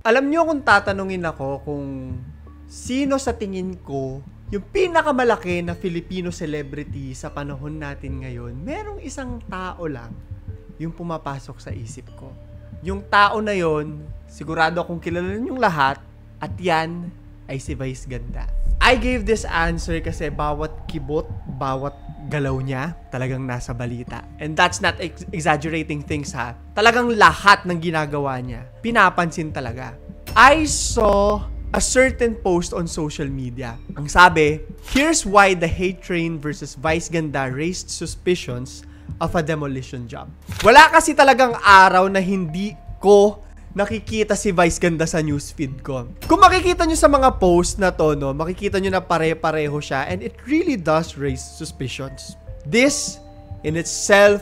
Alam nyo kung tatanungin ako kung sino sa tingin ko yung pinakamalaki na Filipino celebrity sa panahon natin ngayon, merong isang tao lang yung pumapasok sa isip ko. Yung tao na yon, sigurado akong kilala yung lahat, at yan ay si Vice Ganda. I gave this answer kasi bawat kibot, bawat galaw niya, talagang nasa balita. And that's not exaggerating things ha. Talagang lahat ng ginagawa niya, pinapansin talaga. I saw a certain post on social media. Ang sabi, here's why the hate train versus Vice Ganda raised suspicions of a demolition job. Wala kasi talagang araw na hindi ko nakikita si Vice Ganda sa newsfeed ko. Kung makikita nyo sa mga post na to, no, makikita nyo na pare-pareho siya, and it really does raise suspicions. This, in itself,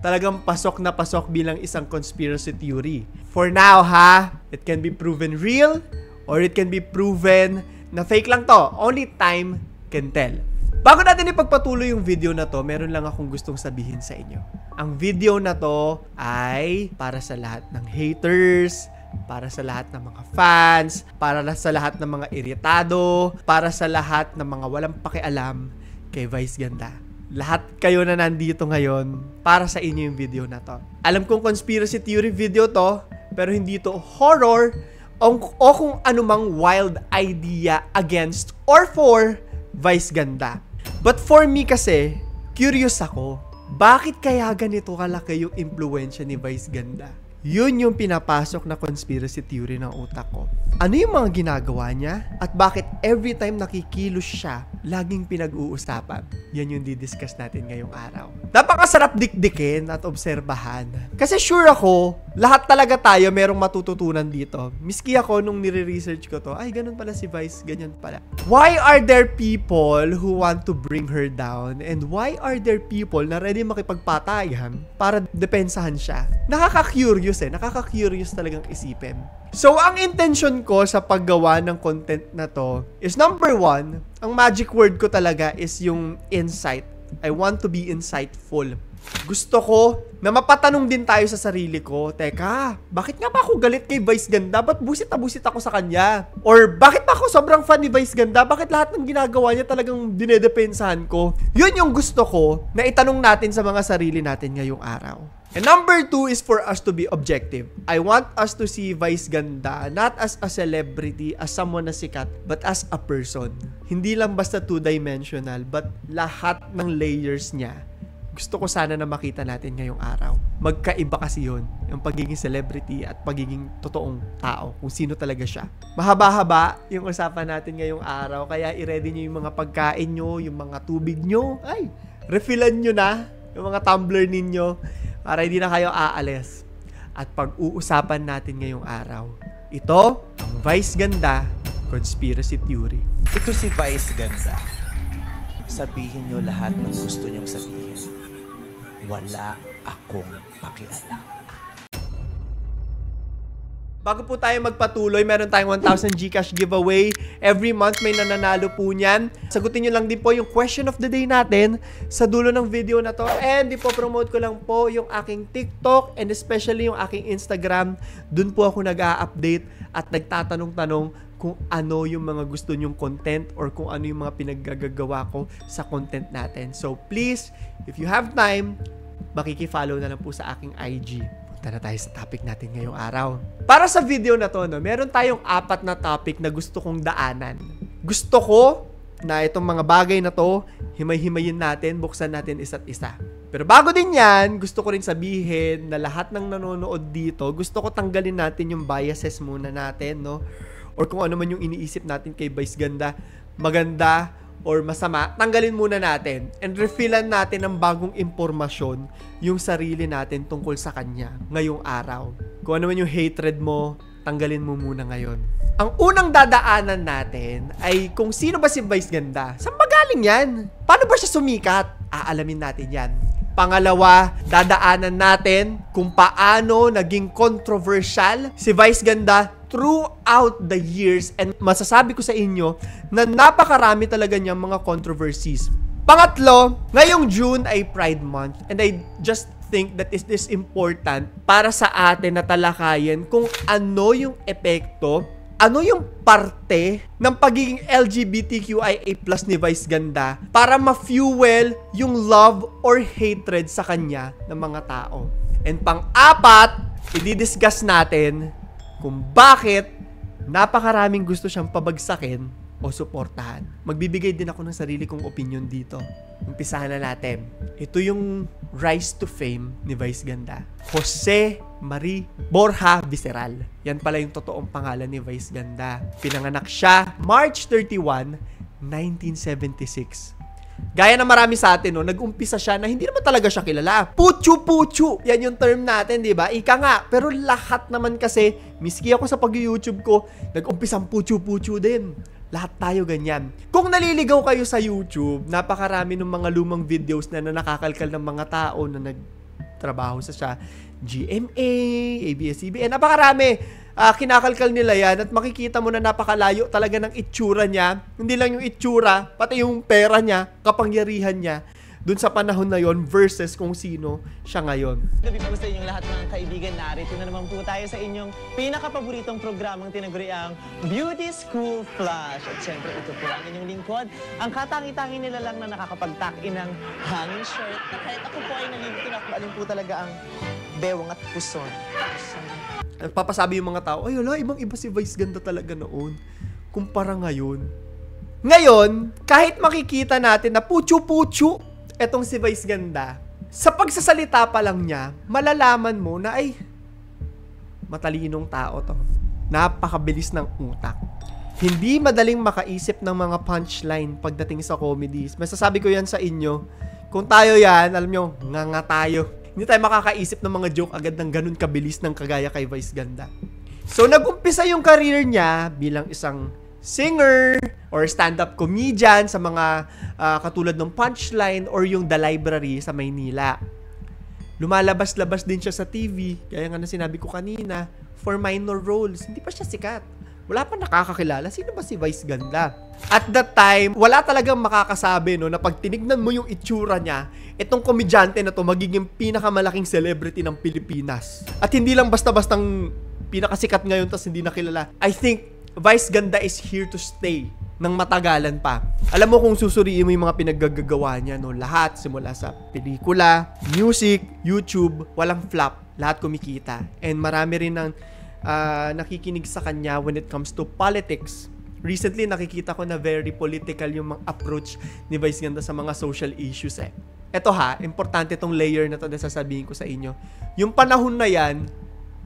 talagang pasok na pasok bilang isang conspiracy theory. For now, ha, it can be proven real, or it can be proven na fake lang to. Only time can tell. Bago natin ipagpatuloy yung video na to, meron lang akong gustong sabihin sa inyo. Ang video na to ay para sa lahat ng haters, para sa lahat ng mga fans, para sa lahat ng mga iritado, para sa lahat ng mga walang pakialam kay Vice Ganda. Lahat kayo na nandito ngayon, para sa inyo yung video na to. Alam kong conspiracy theory video to, pero hindi to horror o kung anumang wild idea against or for Vice Ganda. But for me kasi, curious ako, bakit kaya ganito kalaki yung impluwensya ni Vice Ganda? Yun yung pinapasok na conspiracy theory ng utak ko. Ano yung mga ginagawa niya? At bakit every time nakikilos siya, laging pinag-uusapan? Yan yung didiscuss natin ngayong araw. Napakasarap dikdikin at obserbahan. Kasi sure ako, lahat talaga tayo merong matututunan dito. Miski ako nung nire-research ko to, ay ganun pala si Vice, ganyan pala. Why are there people who want to bring her down? And why are there people na ready makipagpatayan para depensahan siya? Nakaka-curious nakaka-curious talagang isipin. So, ang intention ko sa paggawa ng content na to is number one, ang magic word ko talaga is yung insight. I want to be insightful. Gusto ko na mapatanong din tayo sa sarili ko, teka, bakit nga ba ako galit kay Vice Ganda? Ba't busit na busit ako sa kanya? Or bakit ba ako sobrang fan ni Vice Ganda? Bakit lahat ng ginagawa niya talagang dinedepensahan ko? Yun yung gusto ko na itanong natin sa mga sarili natin ngayong araw. And number two is for us to be objective. I want us to see Vice Ganda not as a celebrity, as someone na sikat, but as a person. Hindi lang basta two-dimensional, but lahat ng layers niya. Gusto ko sana na makita natin ngayong araw. Magkaiba kasi yun, yung pagiging celebrity at pagiging totoong tao, kung sino talaga siya. Mahaba-haba yung usapan natin ngayong araw, kaya i-ready nyo yung mga pagkain nyo, yung mga tubig nyo. Ay, refillan nyo na yung mga tumbler ninyo para hindi na kayo aalis. At pag-uusapan natin ngayong araw, ito, ang Vice Ganda Conspiracy Theory. Ito si Vice Ganda. Sabihin nyo lahat ng gusto nyong sabihin. Wala akong pakialam. Bago po tayo magpatuloy, meron tayong 1,000 GCash giveaway. Every month may nananalo po niyan. Sagutin nyo lang din po yung question of the day natin sa dulo ng video na to. And ipopromote ko lang po yung aking TikTok and especially yung aking Instagram. Doon po ako nag-a-update at nagtatanong-tanong kung ano yung mga gusto nyong content or kung ano yung mga pinaggagawa ko sa content natin. So please, if you have time, makiki-follow na lang po sa aking IG. Punta na tayo sa topic natin ngayong araw. Para sa video na to, no, meron tayong 4 na topic na gusto kong daanan. Gusto ko na itong mga bagay na to, himay-himayin natin, buksan natin isa't isa. Pero bago din yan, gusto ko rin sabihin na lahat ng nanonood dito, gusto ko tanggalin natin yung biases muna natin, no? Or kung ano man yung iniisip natin kay Vice Ganda, maganda or masama, tanggalin muna natin and refillan natin ng bagong impormasyon yung sarili natin tungkol sa kanya ngayong araw. Kung ano man yung hatred mo, tanggalin mo muna ngayon. Ang unang dadaanan natin ay kung sino ba si Vice Ganda. Saan ba galing yan? Paano ba siya sumikat? Aalamin natin yan. Pangalawa, dadaanan natin kung paano naging controversial si Vice Ganda throughout the years, and masasabi ko sa inyo na napakarami talaga niyang mga controversies. Pangatlo, ngayong June ay Pride Month, and I just think that is this important para sa atin na talakayin kung ano yung epekto, ano yung parte ng pagiging LGBTQIA+ ni Vice Ganda para ma-fuel yung love or hatred sa kanya ng mga tao. And pang-apat, i-discuss natin kung bakit napakaraming gusto siyang pabagsakin o suportahan. Magbibigay din ako ng sarili kong opinion dito. Umpisahan na natin. Ito yung rise to fame ni Vice Ganda. Jose Marie Borja Visceral. Yan pala yung totoong pangalan ni Vice Ganda. Pinanganak siya March 31, 1976. Gaya na marami sa atin, no, nag-umpisa siya na hindi naman talaga siya kilala. Puchu-puchu. Yan yung term natin, di ba? Ika nga. Pero lahat naman kasi, miski ako sa pag-YouTube ko, nag-umpisang puchu-puchu din. Lahat tayo ganyan. Kung naliligaw kayo sa YouTube, napakarami ng mga lumang videos na nakakalkal ng mga tao na nagtrabaho sa GMA, ABS-CBN. Napakarami. Kinakalkal nila yan at makikita mo na napakalayo talaga ng itsura niya. Hindi lang yung itsura, pati yung pera niya, kapangyarihan niya dun sa panahon na yon versus kung sino siya ngayon. Gabi po sa inyong lahat mga kaibigan, narito na naman po tayo sa inyong pinakapaboritong programang tinaguriang Beauty School Flash. At syempre ito po ang inyong lingkod, ang katangi-tangi nila lang na nakakapagtakin ng hanging shirt. Na kahit ako po ay nalilito na kung alin po talaga ang bewang at puson. Papasabi yung mga tao, ay wala, ibang-iba si Vice Ganda talaga noon kumpara ngayon. Ngayon, kahit makikita natin na puchu-puchu etong si Vice Ganda, sa pagsasalita pa lang niya, malalaman mo na ay matalinong tao to. Napakabilis ng utak. Hindi madaling makaisip ng mga punchline pagdating sa comedies. Masasabi ko yan sa inyo. Kung tayo yan, alam nyo, nga tayo. Hindi tayo makakaisip ng mga joke agad ng ganun kabilis ng kagaya kay Vice Ganda. So, nag-umpisa yung career niya bilang isang singer or stand-up comedian sa mga katulad ng Punchline or yung The Library sa Maynila. Lumalabas-labas din siya sa TV, kaya nga na sinabi ko kanina, for minor roles. Hindi pa siya sikat. Wala pa nakakakilala. Sino ba si Vice Ganda? At that time, wala talagang makakasabi no, na pag tinignan mo yung itsura niya, itong komedyante na to magiging pinakamalaking celebrity ng Pilipinas. At hindi lang basta-bastang pinakasikat ngayon tas hindi nakilala. I think Vice Ganda is here to stay ng matagalan pa. Alam mo kung susuriin mo yung mga pinaggagawa niya, no? Lahat, simula sa pelikula, music, YouTube, walang flop. Lahat kumikita. And marami rin ng nakikinig sa kanya when it comes to politics. Recently, nakikita ko na very political yung mga approach ni Vice Ganda sa mga social issues eh. Eto ha, importante tong layer na to na sasabihin ko sa inyo. Yung panahon na yan,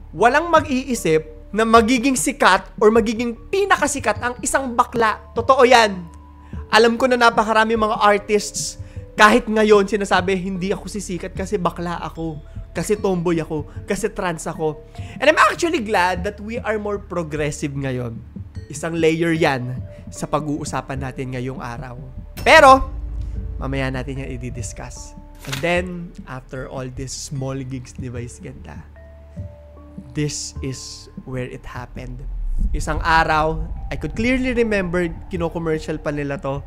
walang mag-iisip na magiging sikat or magiging pinakasikat ang isang bakla. Totoo yan. Alam ko na napakarami mga artists kahit ngayon sinasabi, hindi ako sisikat kasi bakla ako, kasi tomboy ako, kasi trans ako. And I'm actually glad that we are more progressive ngayon. Isang layer yan sa pag-uusapan natin ngayong araw. Pero, mamaya natin yan i-discuss. And then, after all these small gigs ni Vice Ganda, this is where it happened. Isang araw, I could clearly remember, kino-commercial pa nila to,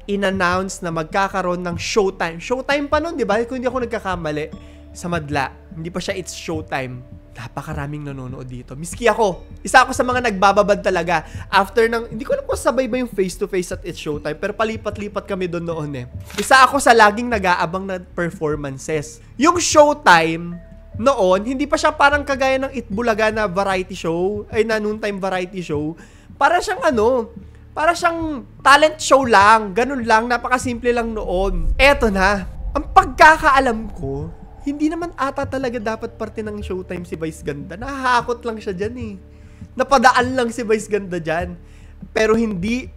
in-announce na magkakaroon ng Showtime. Showtime pa nun, di ba? Kung hindi ako nagkakamali, sa Madla. Hindi pa siya It's Showtime. Napakaraming nanonood dito. Miski ako. Isa ako sa mga nagbababad talaga. After ng, hindi ko alam kung sabay ba yung face-to-face at It's Showtime, pero palipat-lipat kami doon noon eh. Isa ako sa laging nag-aabang na performances. Yung Showtime, noon, hindi pa siya parang kagaya ng Itbulaga na variety show, ay na noontime variety show. Para siyang para siyang talent show lang. Ganun lang, napakasimple lang noon. Eto na, ang pagkakaalam ko, hindi naman ata talaga dapat parte ng Showtime si Vice Ganda. Nahahakot lang siya dyan eh. Napadaan lang si Vice Ganda dyan. Pero hindi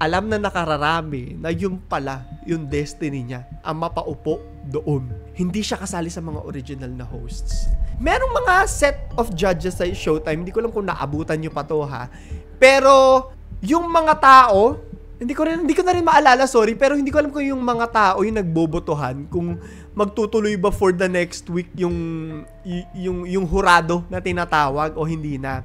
alam na nakararami na yun pala yung destiny niya, ang mapaupo doon. Hindi siya kasali sa mga original na hosts. Merong mga set of judges sa Showtime, hindi ko alam kung naabutan nyo pa to ha. Pero yung mga tao, hindi ko na rin maalala, sorry, pero hindi ko alam kung yung mga tao yung nagbobotohan kung magtutuloy ba for the next week yung hurado na tinatawag o hindi na.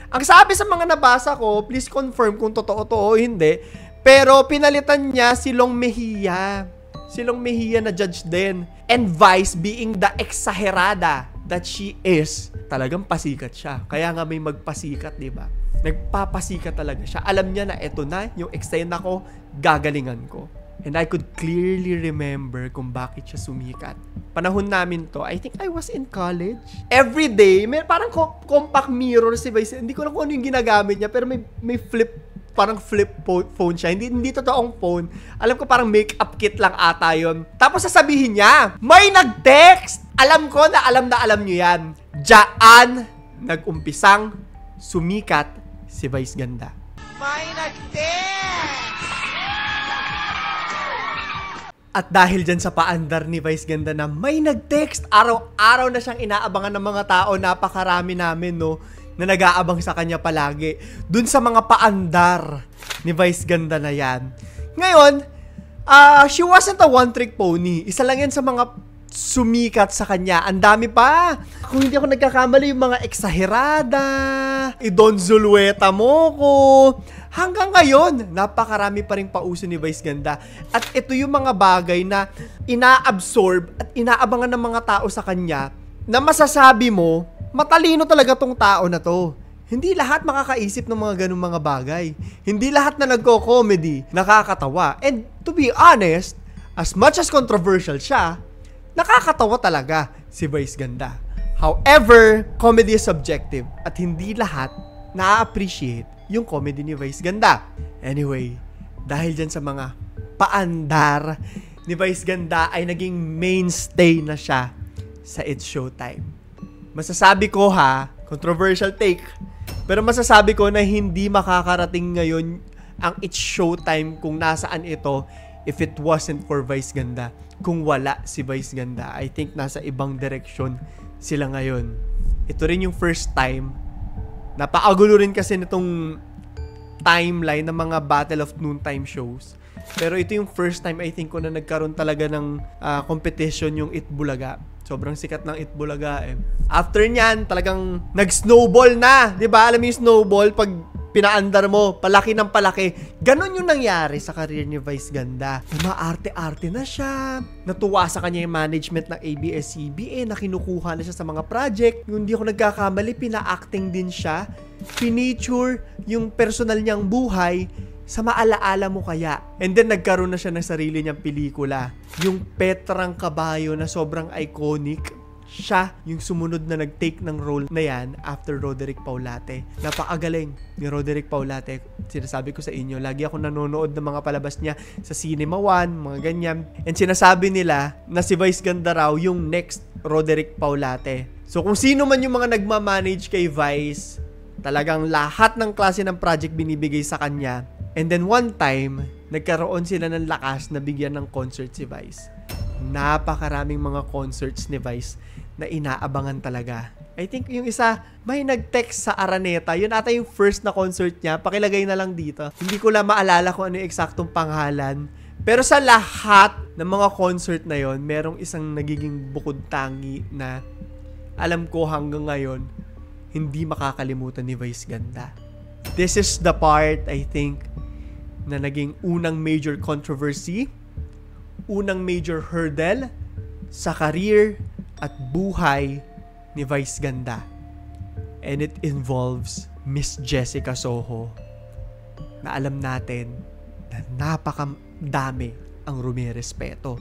Ang sabi sa mga nabasa ko, please confirm kung totoo to o hindi, pero pinalitan niya si Long Mejia. Silong Mejia na judge din. And Vice, being the exagerada that she is, talagang pasikat siya. Kaya nga may magpasikat, di ba? Nagpapasikat talaga siya. Alam niya na eto na, yung extend ako, gagalingan ko. And I could clearly remember kung bakit siya sumikat. Panahon namin to, I think I was in college. Every day, may parang compact mirror si Vice. Hindi ko lang kung ano yung ginagamit niya, pero may parang flip phone siya. Hindi totoong phone. Alam ko parang makeup kit lang ata yun. Tapos sasabihin niya, may nag-text! Alam ko na alam niyo yan. Diyan nag-umpisang sumikat si Vice Ganda. May nag-text! At dahil dyan sa paandar ni Vice Ganda na may nag-text, araw-araw na siyang inaabangan ng mga tao, napakarami namin, no, na nag-aabang sa kanya palagi. Dun sa mga paandar ni Vice Ganda na yan. Ngayon, she wasn't a one-trick pony. Isa lang yan sa mga sumikat sa kanya. Ang dami pa. Kung hindi ako nagkakamali, yung mga exagerada, Don Zulueta Moco. Hanggang ngayon, napakarami pa rin pauso ni Vice Ganda. At ito yung mga bagay na ina-absorb at inaabangan ng mga tao sa kanya na masasabi mo, matalino talaga tong tao na to. Hindi lahat makakaisip ng mga ganung mga bagay. Hindi lahat na nagko-comedy nakakatawa. And to be honest, as much as controversial siya, nakakatawa talaga si Vice Ganda. However, comedy is subjective at hindi lahat na-appreciate yung comedy ni Vice Ganda. Anyway, dahil dyan sa mga paandar ni Vice Ganda ay naging mainstay na siya sa It's Showtime. Masasabi ko controversial take, pero masasabi ko na hindi makakarating ngayon ang It's Showtime kung nasaan ito if it wasn't for Vice Ganda. Kung wala si Vice Ganda, I think nasa ibang direksyon sila ngayon. Ito rin yung first time. Napakagulo rin kasi nitong timeline ng mga Battle of Noontime shows. Pero ito yung first time I think ko na nagkaroon talaga ng competition yung Itbulaga. Sobrang sikat ng Itbulaga eh. After nyan, talagang nag-snowball na. 'Di ba? Alam mo yung snowball pag pinaandar mo, palaki ng palaki. Ganon yung nangyari sa career ni Vice Ganda. Umaarte-arte na siya. Natuwa sa kanya yung management ng ABS-CBN na kinukuha na siya sa mga project. Yung hindi ako nagkakamali, pina-acting din siya. Pinature yung personal niyang buhay sa maalaala mo kaya. And then nagkaroon na siya ng sarili niyang pelikula. Yung Petrang Kabayo na sobrang iconic. Siya yung sumunod na nag-take ng role na yan after Roderick Paulate. Napakagaling ni Roderick Paulate. Sinasabi ko sa inyo, lagi ako nanonood ng mga palabas niya sa Cinema One, mga ganyan. And sinasabi nila na si Vice Ganda raw yung next Roderick Paulate. So kung sino man yung mga nagmamanage kay Vice, talagang lahat ng klase ng project binibigay sa kanya. And then one time, nagkaroon sila ng lakas na bigyan ng concert si Vice. Napakaraming mga concerts ni Vice na inaabangan talaga. I think yung isa, may nag-text sa Araneta. Yun ata yung first na concert niya. Pakilagay na lang dito. Hindi ko lang maalala kung ano yung eksaktong pangalan. Pero sa lahat ng mga concert na yon, merong isang nagiging bukod tangi na alam ko hanggang ngayon, hindi makakalimutan ni Vice Ganda. This is the part, I think, na naging unang major controversy, unang major hurdle sa career at buhay ni Vice Ganda. And it involves Miss Jessica Soho, na alam natin na napakadami ang rumirespeto.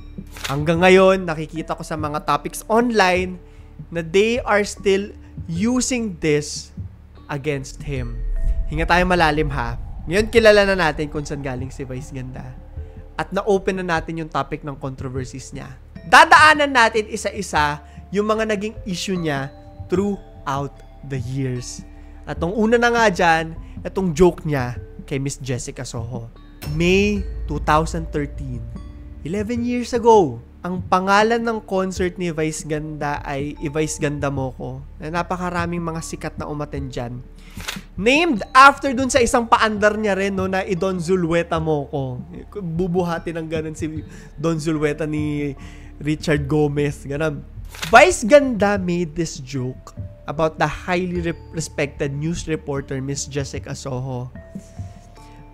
Hanggang ngayon, nakikita ko sa mga topics online na they are still using this against him. Hinga tayo malalim ha. Ngayon kilala na natin kung saan galing si Vice Ganda. At na-open na natin yung topic ng controversies niya. Dadaanan natin isa-isa yung mga naging issue niya throughout the years. At tong una na nga dyan, itong joke niya kay Miss Jessica Soho. May 2013, 11 years ago, ang pangalan ng concert ni Vice Ganda ay I-Vice Ganda Moco, na napakaraming mga sikat na umattend dyan. Named after dun sa isang paandar niya rin, no, na Don Zulueta Moco. Bubuhati ng ganun si Don Zulueta ni Richard Gomez. Ganun. Vice Ganda made this joke about the highly respected news reporter Miss Jessica Soho.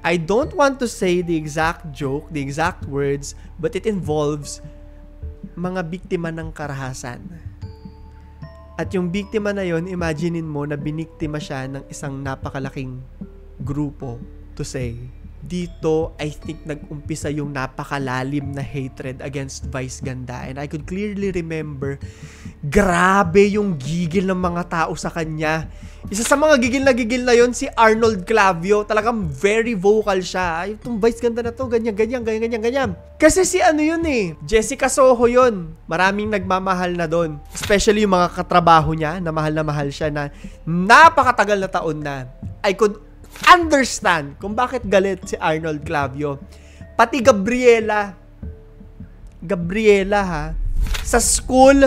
I don't want to say the exact joke, the exact words, but it involves mga biktima ng karahasan. At yung biktima na yon, imaginein mo na biniktima siya ng isang napakalaking grupo to say. Dito, I think nag-umpisa yung napakalalim na hatred against Vice Ganda. And I could clearly remember, grabe yung gigil ng mga tao sa kanya. Isa sa mga gigil na yon si Arnold Clavio. Talagang very vocal siya. Itong Vice Ganda na to, ganyan. Kasi si ano yun eh, Jessica Soho yun. Maraming nagmamahal na doon. Especially yung mga katrabaho niya, na mahal siya na napakatagal na taon na. I could understand kung bakit galit si Arnold Clavio. Pati Gabriela ha, sa school,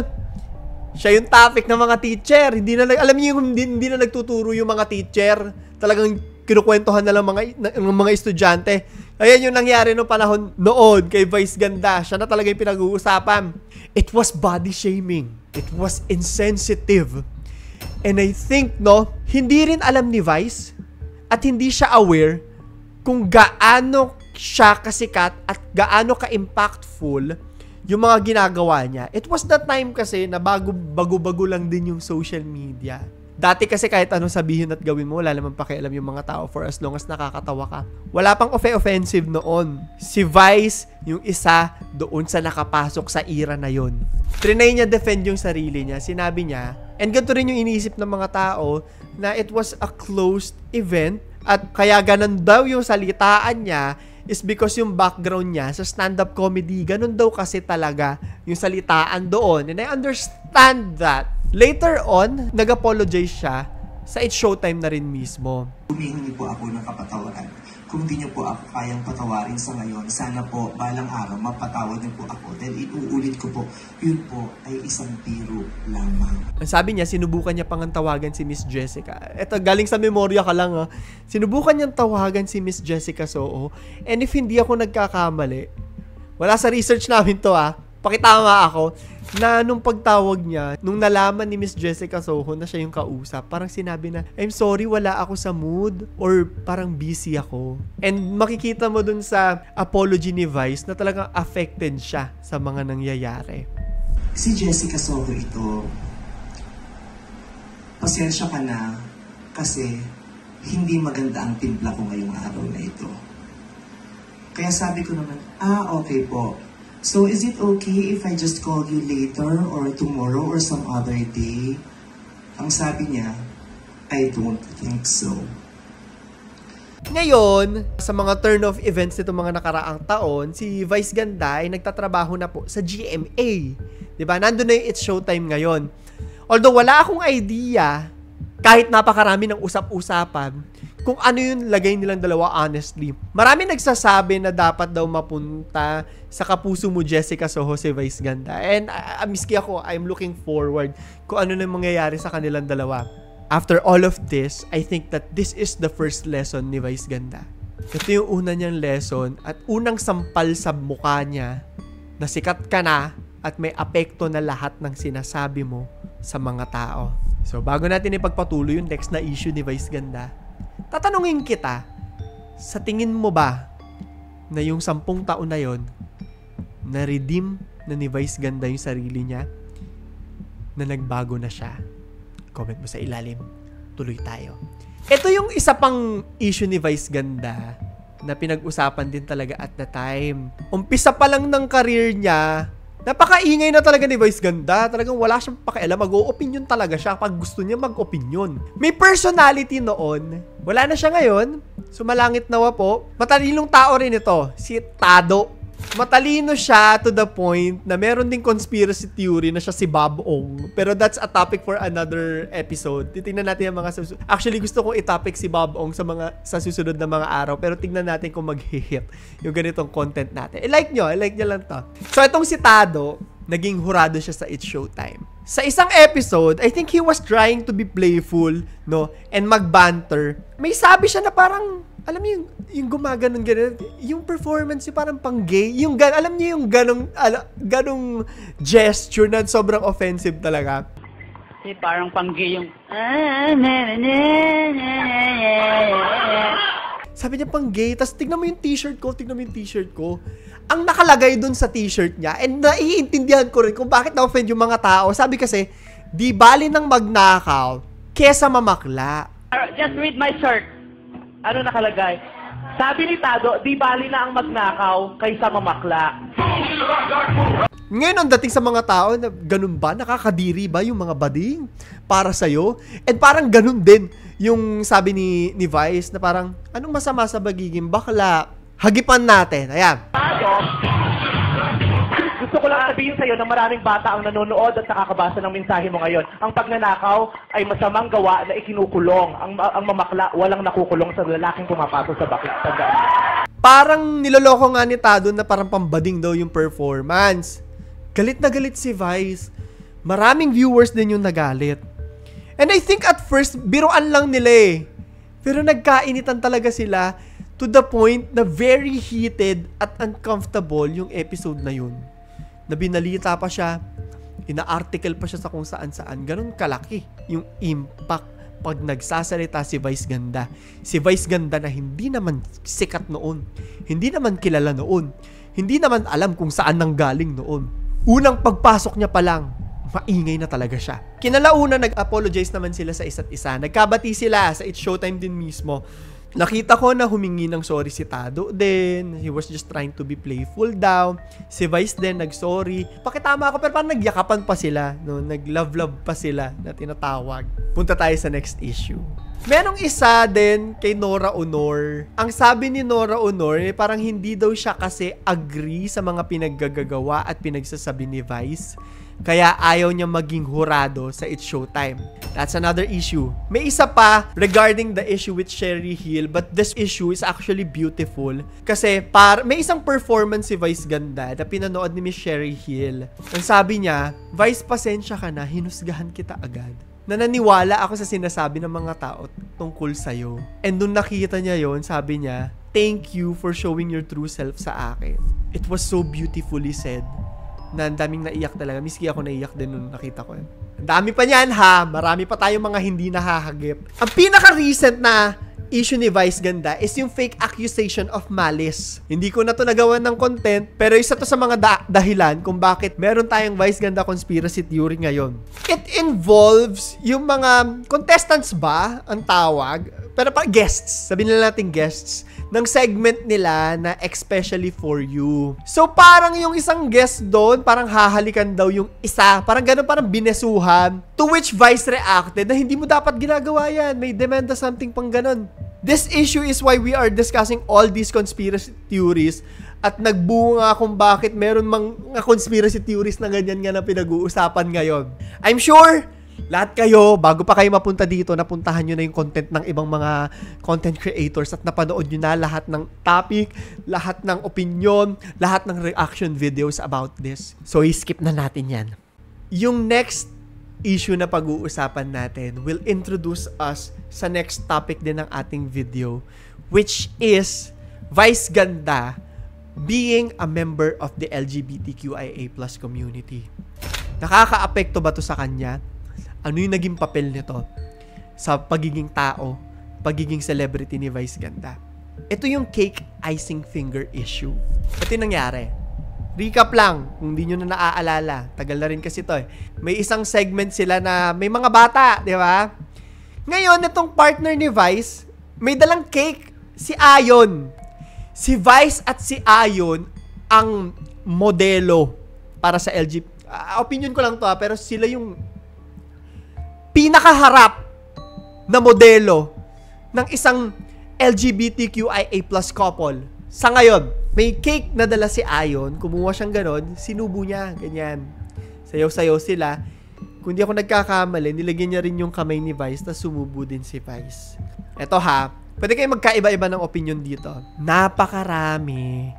siya yung topic ng mga teacher. Alam niyo yung hindi na nagtuturo yung mga teacher. Talagang kinukwentuhan na lang mga estudyante. Ayan yung nangyari noong panahon noon kay Vice Ganda. Siya na talaga yung pinag-uusapan. It was body shaming. It was insensitive. And I think, hindi rin alam ni Vice at hindi siya aware kung gaano siya kasikat at gaano ka-impactful yung mga ginagawa niya. It was that time kasi na bago-bago lang din yung social media. Dati kasi kahit anong sabihin at gawin mo, wala naman pakialam yung mga tao for as long as nakakatawa ka. Wala pang offensive noon. Si Vice, yung isa doon sa nakapasok sa era na yon. Trinay niya defend yung sarili niya. Sinabi niya, and ganito rin yung iniisip ng mga tao, na it was a closed event at kaya ganun daw yung salitaan niya is because yung background niya sa stand-up comedy, ganun daw kasi talaga yung salitaan doon. And I understand that. Later on, nag-apologize siya sa It's Showtime na rin mismo. Humihingi po ako ng kapatawaran. Kung di niyo po ako kayang patawarin sa ngayon, sana po balang araw mapatawad niyo po ako. Dahil inuulit ko po, yun po ay isang biro lamang. Ang sabi niya, sinubukan niya pang tawagan si Miss Jessica. Eto, galing sa memorya ka lang ha. Sinubukan niyang tawagan si Miss Jessica Soho. And if hindi ako nagkakamali, wala sa research namin to pakitama ako, na nung pagtawag niya, nung nalaman ni Miss Jessica Soho na siya yung kausap, parang sinabi na, I'm sorry, wala ako sa mood, or parang busy ako. And makikita mo dun sa apology ni Vice na talagang affected siya sa mga nangyayari. Si Jessica Soho ito, pasensya ka na kasi hindi maganda ang timpla ko ngayong araw na ito. Kaya sabi ko naman, okay po. So, is it okay if I just call you later or tomorrow or some other day? Ang sabi niya, I don't think so. Ngayon, sa mga turn-off events nito mga nakaraang taon, si Vice Ganda ay nagtatrabaho na po sa GMA. Diba? Nandun na yung It's Showtime ngayon. Although wala akong idea, kahit napakarami ng usap-usapan, kung ano yung lagay nilang dalawa honestly. Marami nagsasabi na dapat daw mapunta sa kapuso mo Jessica Soho si Vice Ganda. And miski ako, I'm looking forward kung ano na mangyayari sa kanilang dalawa. After all of this, I think that this is the first lesson ni Vice Ganda. Ito yung una niyang lesson at unang sampal sa mukha niya na sikat ka na at may apekto na lahat ng sinasabi mo sa mga tao. So, bago natin ipagpatuloy yung next na issue ni Vice Ganda, tatanungin kita, sa tingin mo ba na yung 10 taon na yon, na-redeem na ni Vice Ganda yung sarili niya, na nagbago na siya? Comment mo sa ilalim. Tuloy tayo. Ito yung isa pang issue ni Vice Ganda na pinag-usapan din talaga at the time. Umpisa pa lang ng career niya, napakaingay na talaga ni Vice Ganda. Talagang wala siyang pakialam. Mag-o-opinion talaga siya pag gusto niya mag-opinion. May personality noon. Wala na siya ngayon. Sumalangit nawa po. Matalinong tao rin ito. Si Tado. Matalino siya to the point na meron ding conspiracy theory na siya si Bob Ong. Pero that's a topic for another episode. Titingnan natin ang mga susunod. Actually, gusto kong i-topic si Bob Ong sa susunod na mga araw. Pero tingnan natin kung mag-hit yung ganitong content natin. I-like nyo lang to. So, itong si Tado, naging hurado siya sa It's Showtime. Sa isang episode, I think he was trying to be playful, no? And mag-banter. May sabi siya na parang, alam niyo yung gumaganon ganun, yung performance yung parang pang-gay, alam niyo yung ganong gesture na sobrang offensive talaga. Parang pang-gay yung Sa Sabi niya pang gay. Tapos tignan mo yung t-shirt ko. Ang nakalagay dun sa t-shirt niya, and naiintindihan ko rin kung bakit na-offend yung mga tao. Sabi kasi, di bali ng magnakaw kesa mamakla. Just read my shirt. Ano nakalagay? Sabi ni Tado, di bali na ang magnakaw kaysa mamakla. Ngayon ang dating sa mga tao, na ganun ba? Nakakadiri ba yung mga bading para sa'yo? And parang ganun din yung sabi ni Vice na parang, anong masama sa pagiging bakla? Hagipan natin. Ayan. Tado, gusto ko lang sabihin sa'yo na maraming bata ang nanonood at nakakabasa ng mensahe mo ngayon. Ang pagnanakaw ay masamang gawa na ikinukulong. Ang mamakla, walang nakukulong sa lalaking pumapasok sa bakla. Parang niloloko nga ni Tado na parang pambading daw yung performance. Galit na galit si Vice. Maraming viewers din yung nagalit. And I think at first, biruan lang nila eh. Pero nagkainitan talaga sila to the point na very heated at uncomfortable yung episode na yun. Na binalita pa siya, ina-article pa siya sa kung saan-saan. Ganun kalaki yung impact pag nagsasalita si Vice Ganda. Si Vice Ganda na hindi naman sikat noon. Hindi naman kilala noon. Hindi naman alam kung saan nanggaling noon. Unang pagpasok niya pa lang, maingay na talaga siya. Kinalauna, nag-apologize naman sila sa isa't isa. Nagkabati sila sa It's Showtime din mismo. Nakita ko na humingi ng sorry si Tado din. He was just trying to be playful daw. Si Vice din nag-sorry. Pakitama ako, pero parang nagyakapan pa sila. No? Nag-love-love pa sila na tinatawag. Punta tayo sa next issue. Merong isa din kay Nora Honor. Ang sabi ni Nora Honor, parang hindi daw siya kasi agree sa mga pinaggagawa at pinagsasabi ni Vice. Kaya ayaw niya maging hurado sa It's Showtime. That's another issue. May isa pa regarding the issue with Sherry Hill, but this issue is actually beautiful. Kasi may isang performance si Vice Ganda na pinanood ni Miss Sherry Hill. Ang sabi niya, Vice, pasensya ka na, hinusgahan kita agad. Nananiwala ako sa sinasabi ng mga tao tungkol sa'yo. And nung nakita niya yon, sabi niya, thank you for showing your true self sa akin. It was so beautifully said. Na ang daming naiyak talaga. Miski ako naiyak din nung nakita ko. Ang dami pa niyan ha. Marami pa tayong mga hindi nahahagip. Ang pinaka-recent na issue ni Vice Ganda is yung fake accusation of malice. Hindi ko na to nagawa ng content, pero isa to sa mga dahilan kung bakit meron tayong Vice Ganda conspiracy theory ngayon. It involves yung mga contestants ba ang tawag? Pero pa guests. Sabihin na natin guests ng segment nila na especially for you. So parang yung isang guest doon, parang hahalikan daw yung isa. Parang gano'n, parang binesuhan. To which Vice reacted na hindi mo dapat ginagawa yan. May demanda something pang gano'n. This issue is why we are discussing all these conspiracy theories. At nagbunga kung bakit meron mga conspiracy theories na ganyan nga na pinag-uusapan ngayon. I'm sure lahat kayo, bago pa kayo mapunta dito, napuntahan nyo na yung content ng ibang mga content creators at napanood nyo na lahat ng topic, lahat ng opinion, lahat ng reaction videos about this. So, i-skip na natin yan. Yung next issue na pag-uusapan natin will introduce us sa next topic din ng ating video, which is Vice Ganda being a member of the LGBTQIA+ community. Nakaka-apekto ba to sa kanya? Ano yung naging papel nito sa pagiging tao, pagiging celebrity ni Vice Ganda? Ito yung cake icing finger issue. Ito yung nangyari. Recap lang, kung di nyo na naaalala. Tagal na rin kasi ito eh. May isang segment sila na may mga bata, di ba? Ngayon, itong partner ni Vice, may dalang cake, si Ayon. Si Vice at si Ayon ang modelo para sa LGBT. Opinion ko lang to pero sila yung pinakaharap na modelo ng isang LGBTQIA+ couple. Sa ngayon, may cake na dala si Ayon, kumuha siyang ganon, sinubo niya, ganyan. Sayaw-sayaw sila. Kung di ako nagkakamali, nilagyan niya rin yung kamay ni Vice, na sumubo din si Vice. Eto ha, pwede kayo magkaiba-iba ng opinion dito. Napakarami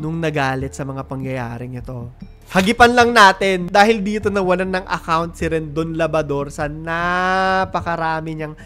nung nagalit sa mga pangyayaring ito. Hagipan lang natin dahil dito nawalan ng account si Rendon Labador sa napakarami niyang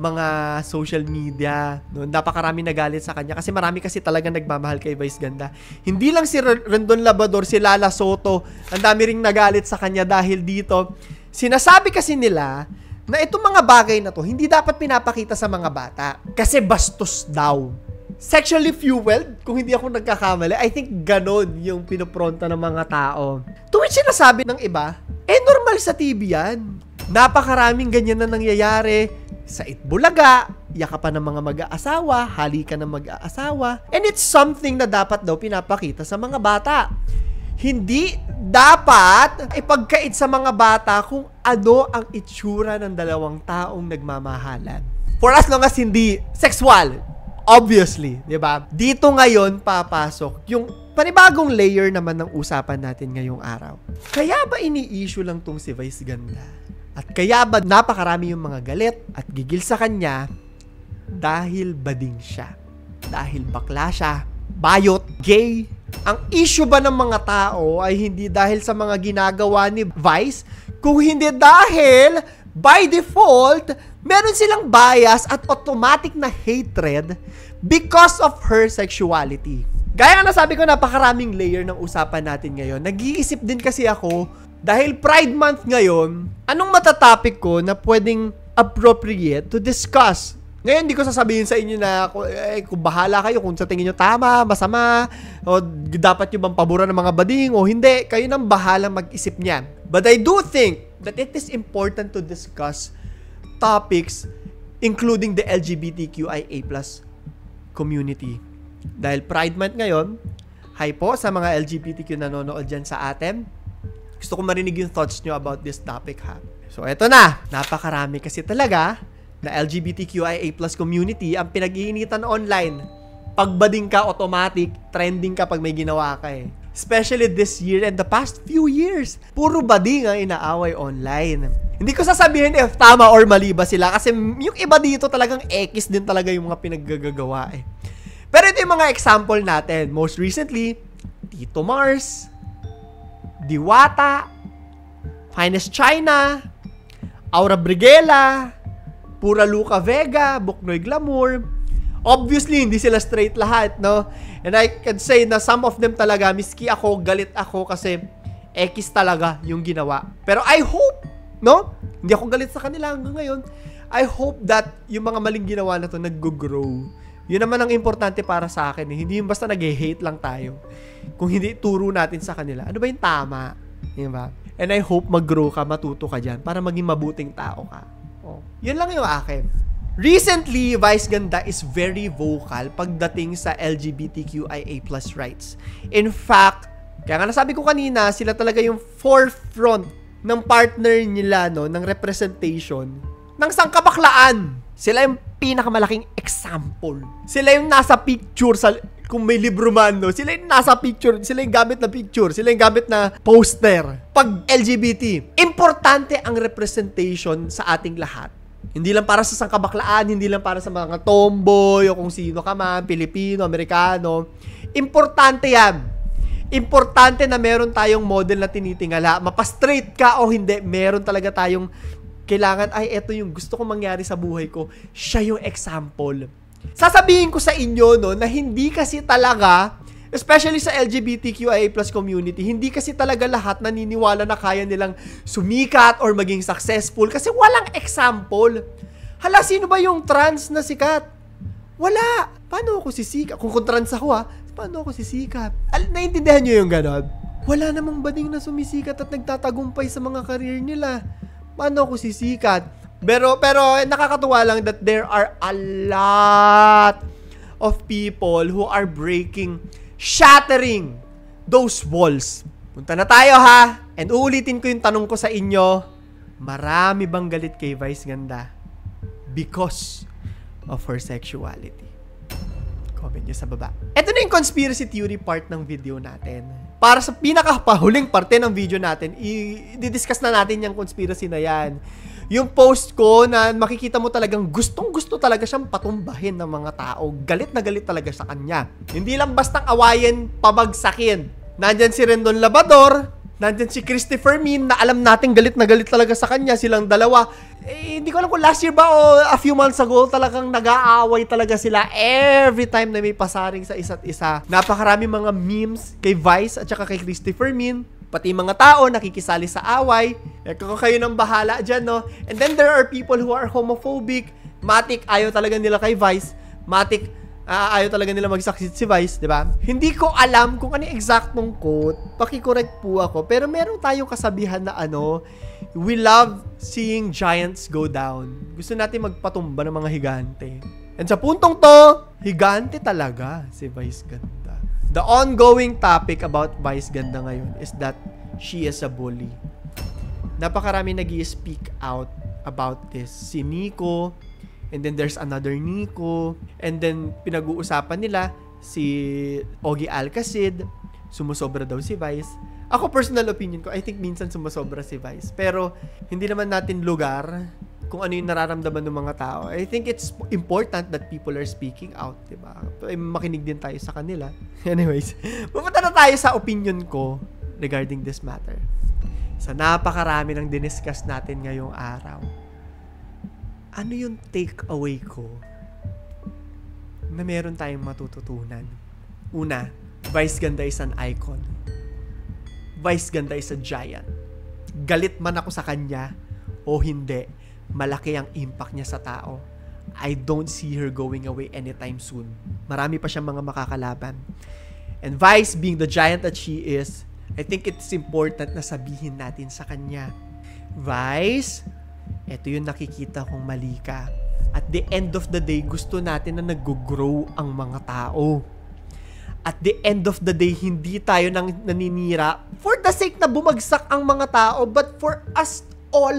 mga social media. No? Napakarami nagalit sa kanya kasi marami kasi talaga nagmamahal kay Vice Ganda. Hindi lang si Rendon Labador, si Lala Soto, ang dami ring nagalit sa kanya dahil dito. Sinasabi kasi nila na itong mga bagay na to hindi dapat pinapakita sa mga bata kasi bastos daw. sexually fueled, kung hindi ako nagkakamali. I think ganon yung pinopronta ng mga tao. To which sinasabi ng iba, normal sa TV yan. Napakaraming ganyan na nangyayari sa Itbulaga, yakapan ng mga mag-aasawa, halikan ng mag-aasawa, and it's something na dapat daw pinapakita sa mga bata. Hindi dapat ipagkait sa mga bata kung ano ang itsura ng dalawang taong nagmamahalan. For as long as hindi sexual, obviously, di ba? Dito ngayon papasok yung panibagong layer naman ng usapan natin ngayong araw. Kaya ba ini-issue lang tong si Vice Ganda? At kaya ba napakarami yung mga galit at gigil sa kanya dahil bading siya? Dahil bakla siya, bayot, gay? Ang issue ba ng mga tao ay hindi dahil sa mga ginagawa ni Vice, kung hindi dahil by default, meron silang bias at automatic na hatred because of her sexuality. Gaya nga nasabi ko, napakaraming layer ng usapan natin ngayon. Nag-iisip din kasi ako, dahil Pride Month ngayon, anong matatopic ko na pwedeng appropriate to discuss? Ngayon, hindi ko sasabihin sa inyo na kung bahala kayo, kung sa tingin nyo tama, masama, o dapat nyo bang paboran ng mga bading, o hindi. Kayo nang bahala mag-isip niyan. But I do think that it is important to discuss topics including the LGBTQIA+ community. Dahil Pride Month ngayon, hi po sa mga LGBTQ na nanonood dyan sa atin. Gusto ko marinig yung thoughts nyo about this topic, ha? So, eto na. Napakarami kasi talaga na LGBTQIA+ community ang pinag-iinitan online. Pagbading ka, automatic, trending ka pag may ginawa ka eh. Especially this year and the past few years. Puro bading ang inaaway online. Hindi ko sasabihin if tama or mali ba sila kasi yung iba dito talagang ekis din talaga yung mga pinaggagawa eh. Pero ito yung mga example natin. Most recently, Tito Mars, Diwata, Finest China, Aura Briguela, Pura Luca Vega, Buknoy Glamour. Obviously, hindi sila straight lahat, no? And I can say na some of them talaga, miski ako, galit ako kasi ekis talaga yung ginawa. Pero I hope, no? Hindi ako galit sa kanila hanggang ngayon. I hope that yung mga maling ginawa na to nag-grow. Yun naman ang importante para sa akin. Eh. Hindi yung basta nag-hate lang tayo. Kung hindi turo natin sa kanila, ano ba yung tama? Diba? And I hope mag-grow ka, matuto ka dyan para maging mabuting tao ka. Oh. Yun lang yung akin. Recently, Vice Ganda is very vocal pagdating sa LGBTQIA+ rights. In fact, kaya nga nasabi ko kanina, sila talaga yung forefront ng partner nila, no, ng representation ng sangkabaklaan. Sila yung pinakamalaking example. Sila yung nasa picture sa, kung may libro man, no? Sila yung nasa picture, sila yung gamit na picture, sila yung gamit na poster. Pag LGBT, importante ang representation sa ating lahat. Hindi lang para sa sangkabaklaan, hindi lang para sa mga tomboy o kung sino ka man, Pilipino, Amerikano. Importante yan. Importante na meron tayong model na tinitingala. Mapastraight ka o hindi, meron talaga tayong kailangan, ay, eto yung gusto kong mangyari sa buhay ko. Siya yung example. Sasabihin ko sa inyo, no, na hindi kasi talaga, especially sa LGBTQIA+ community, hindi kasi talaga lahat naniniwala na kaya nilang sumikat or maging successful kasi walang example. Hala, sino ba yung trans na sikat? Wala. Paano ako sisikat? Kung trans ako, paano ako sisikat? Naiintindihan nyo yung ganon? Wala namang bading na sumisikat at nagtatagumpay sa mga career nila. Paano ako sisikat? Pero nakakatuwa lang that there are a lot of people who are shattering those walls. Punta na tayo ha. And uulitin ko yung tanong ko sa inyo. Marami bang galit kay Vice Ganda because of her sexuality? Comment nyo sa baba. Ito na yung conspiracy theory part ng video natin. Para sa pinakapahuling parte ng video natin, i-discuss na natin yung conspiracy na yan. Yung post ko na makikita mo talagang gustong-gusto talaga siyang patumbahin ng mga tao. Galit na galit talaga sa kanya. Hindi lang bastang awayin, pabagsakin. Nandyan si Rendon Labrador, nandyan si Christopher Min na alam natin galit na galit talaga sa kanya. Silang dalawa. Hindi ko alam kung last year ba o a few months ago talagang nag-aaway talaga sila every time na may pasaring sa isa't isa. Napakarami mga memes kay Vice at saka kay Christopher Min. Pati mga tao nakikisali sa away. Kung kayo nang bahala dyan, no? And then there are people who are homophobic. Matik, ayaw talaga nila kay Vice. Matik, Ayaw talaga nila mag-succeed si Vice, di ba? Hindi ko alam kung ano yung eksaktong quote. Paki-correct po ako. Pero meron tayong kasabihan na we love seeing giants go down. Gusto natin magpatumba ng mga higante. And sa puntong to, higante talaga si Vice Ganda. The ongoing topic about Vice Ganda ngayon is that she is a bully. Napakarami nag-i-speak out about this. Si Nico, and then there's another Nico, and then pinag-uusapan nila si Ogie Alcacid, sumusobra daw si Vice. Ako, personal opinion ko, I think minsan sumusobra si Vice. Pero hindi naman natin lugar kung ano yung nararamdaman ng mga tao. I think it's important that people are speaking out, diba? Makinig din tayo sa kanila. Anyways, pupunta na tayo sa opinion ko regarding this matter. Sa napakarami ng diniscuss natin ngayong araw, ano yung take-away ko na meron tayong matututunan? Una, Vice Ganda is an icon. Vice Ganda is a giant. Galit man ako sa kanya o hindi, malaki ang impact niya sa tao. I don't see her going away anytime soon. Marami pa siyang mga makakalaban. And Vice, being the giant that she is, I think it's important na sabihin natin sa kanya, Vice, ito yung nakikita kong mali ka. At the end of the day, gusto natin na nag-grow ang mga tao. At the end of the day, hindi tayo naninira for the sake na bumagsak ang mga tao, but for us all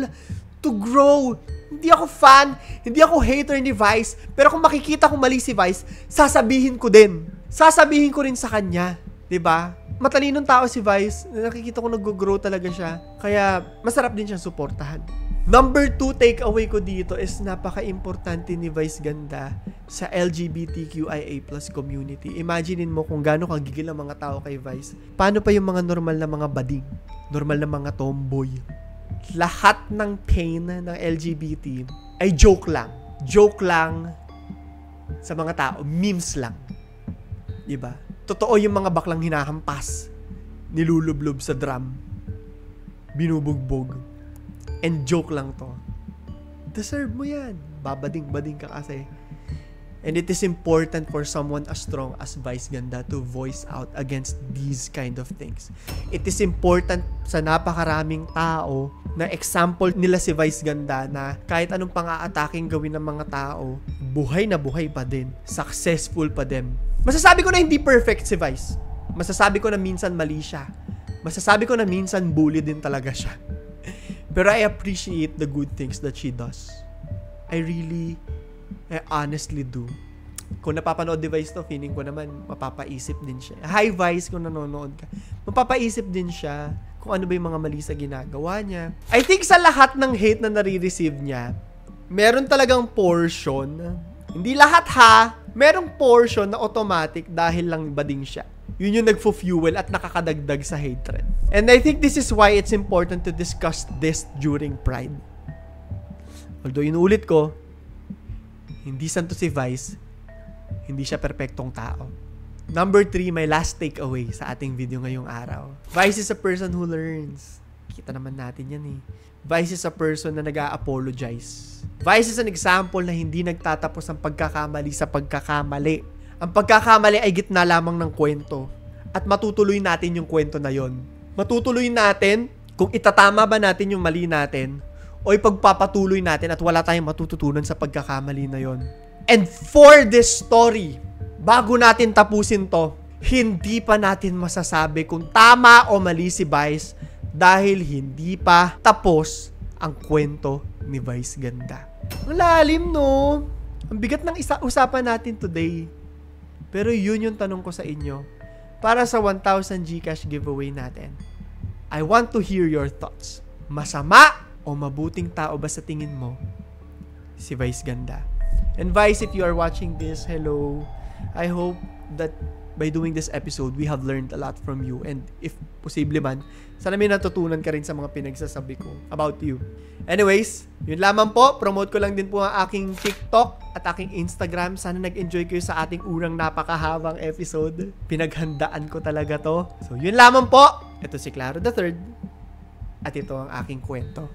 to grow. Hindi ako fan, hindi ako hater ni Vice, pero kung makikita kong mali si Vice, sasabihin ko din. Sasabihin ko rin sa kanya. 'Di ba? Matalinong tao si Vice, nakikita ko nag-grow talaga siya. Kaya masarap din siyang suportahan. Number 2 takeaway ko dito is napaka-importante ni Vice Ganda sa LGBTQIA+ community. Imaginein mo kung gaano kagigil ang mga tao kay Vice. Paano pa yung mga normal na mga bading? Normal na mga tomboy? Lahat ng pain ng LGBT ay joke lang. Joke lang sa mga tao. Memes lang. Diba? Totoo yung mga baklang hinahampas. Nilulublob sa drum. Binubugbog. And joke lang to. Deserve mo yan. Babading-bading ka kasi. And it is important for someone as strong as Vice Ganda to voice out against these kind of things. It is important sa napakaraming tao na example nila si Vice Ganda na kahit anong pang-aataking gawin ng mga tao, buhay na buhay pa din. Successful pa din. Masasabi ko na hindi perfect si Vice. Masasabi ko na minsan mali siya. Masasabi ko na minsan bully din talaga siya. Pero I appreciate the good things that she does. I honestly do. Kung napapanood ni Vice to, feeling ko naman mapapaisip din siya. Hi Vice, kung nanonood ka. Mapapaisip din siya kung ano ba yung mga mali sa ginagawa niya. I think sa lahat ng hate na nare-receive niya, meron talagang portion, hindi lahat ha, merong portion na automatic dahil lang bading siya. Yun yung nagfo-fuel at nakakadagdag sa hatred. And I think this is why it's important to discuss this during Pride. Although inuulit ko, hindi santo si Vice, hindi siya perpektong tao. Number 3, my last takeaway sa ating video ngayong araw. Vice is a person who learns. Kita naman natin yan eh. Vice is a person na nag-a-apologize. Vice is an example na hindi nagtatapos ang pagkakamali sa pagkakamali. Ang pagkakamali ay gitna lamang ng kwento. At matutuloy natin yung kwento na yon. Matutuloy natin kung itatama ba natin yung mali natin o ipagpapatuloy natin at wala tayong matututunan sa pagkakamali na yon. And for this story, bago natin tapusin to, hindi pa natin masasabi kung tama o mali si Vice dahil hindi pa tapos ang kwento ni Vice Ganda. Ang lalim, no? Ang bigat ng usapan natin today. Pero yun yung tanong ko sa inyo. Para sa 1,000 GCash giveaway natin, I want to hear your thoughts. Masama o mabuting tao ba sa tingin mo si Vice Ganda? And Vice, if you are watching this, hello. I hope that by doing this episode, we have learned a lot from you. And if posible man, sana may natutunan ka rin sa mga pinagsasabi ko about you. Anyways, yun lamang po. Promote ko lang din po ang aking TikTok at aking Instagram. Sana nag-enjoy kayo sa ating unang napakahabang episode. Pinaghandaan ko talaga to. So, yun lamang po. Ito si Claro the Third. At ito ang aking kwento.